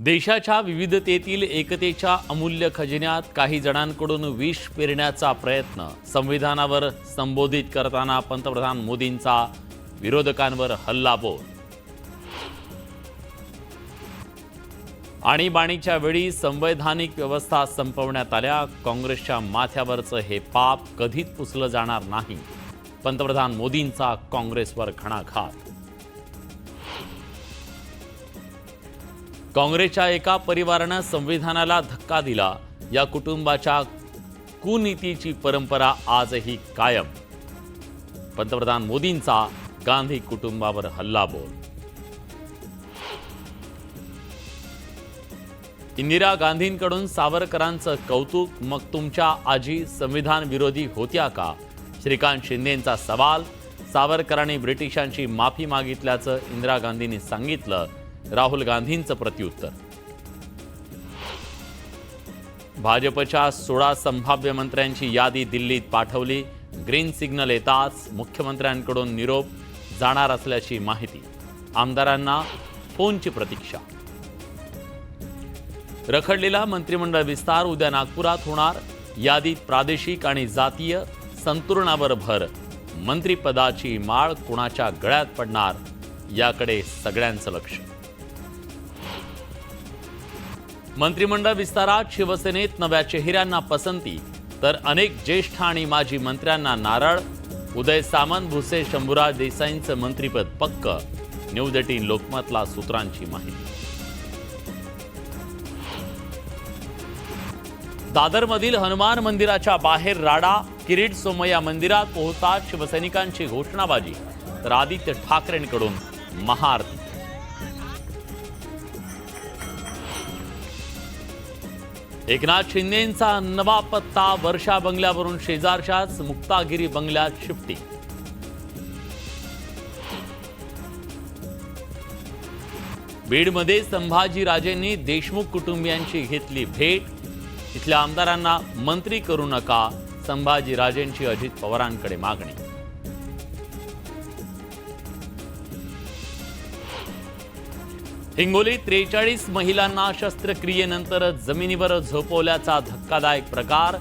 देशाच्या विविधतेतील एकतेच्या अमूल्य खजिन्यात काही जणांकडून विष पेरण्याचा प्रयत्न. संविधानावर संबोधित करताना पंतप्रधान मोदींचा विरोधकांवर हल्लाबोल. आणीबाणीच्या वेळी संवैधानिक व्यवस्था संपवण्यात आल्या. काँग्रेसच्या माथ्यावरचं हे पाप कधीच पुसलं जाणार नाही. पंतप्रधान मोदींचा काँग्रेसवर घणाघात. काँग्रेसच्या एका परिवारानं संविधानाला धक्का दिला. या कुटुंबाच्या कुनीतीची परंपरा आजही कायम. पंतप्रधान मोदींचा गांधी कुटुंबावर हल्लाबोल. इंदिरा गांधींकडून सावरकरांचं कौतुक. मग तुमच्या आजी संविधान विरोधी होत्या का? श्रीकांत शिंदेंचा सवाल. सावरकरांनी ब्रिटिशांची माफी मागितल्याचं इंदिरा गांधींनी सांगितलं. राहुल गांधींचं प्रत्युत्तर. भाजपच्या 16 संभाव्य मंत्र्यांची यादी दिल्लीत पाठवली. ग्रीन सिग्नल येताच मुख्यमंत्र्यांकडून निरोप जाणार असल्याची माहिती. आमदारांना फोनची प्रतीक्षा. रखडलेला मंत्रिमंडळ विस्तार उद्या नागपुरात होणार. यादीत प्रादेशिक आणि जातीय संतुलनावर भर. मंत्रिपदाची माळ कुणाच्या गळ्यात पडणार याकडे सगळ्यांचं लक्ष. मंत्रिमंडळ विस्तारात शिवसेनेत नव्या चेहऱ्यांना पसंती, तर अनेक ज्येष्ठ आणि माजी मंत्र्यांना नारळ. उदय सामंत, भुसे, शंभूराज देसाईंचं मंत्रिपद पक्क. न्यूज 18 लोकमतला सूत्रांची माहिती. दादरमधील हनुमान मंदिराच्या बाहेर राडा. किरीट सोमय्या मंदिरात पोहोचतात शिवसैनिकांची घोषणाबाजी, तर आदित्य ठाकरेंकडून महाआरती. एकनाथ शिंदेंचा नवा पत्ता. वर्षा बंगल्यावरून शेजारच्याच मुक्तागिरी बंगल्यात शिफ्टिंग. बीडमध्ये संभाजीराजेंनी देशमुख कुटुंबियांची घेतली भेट. इथल्या आमदारांना मंत्री करू नका, संभाजीराजेंची अजित पवारांकडे मागणी. हिंगोलीत 43 महिलांना शस्त्रक्रियेनंतर जमिनीवर झोपवल्याचा धक्कादायक प्रकार.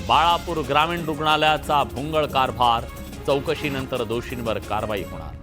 बाळापूर ग्रामीण रुग्णालयाचा भोंगळ कारभार. चौकशीनंतर दोषींवर कारवाई होणार.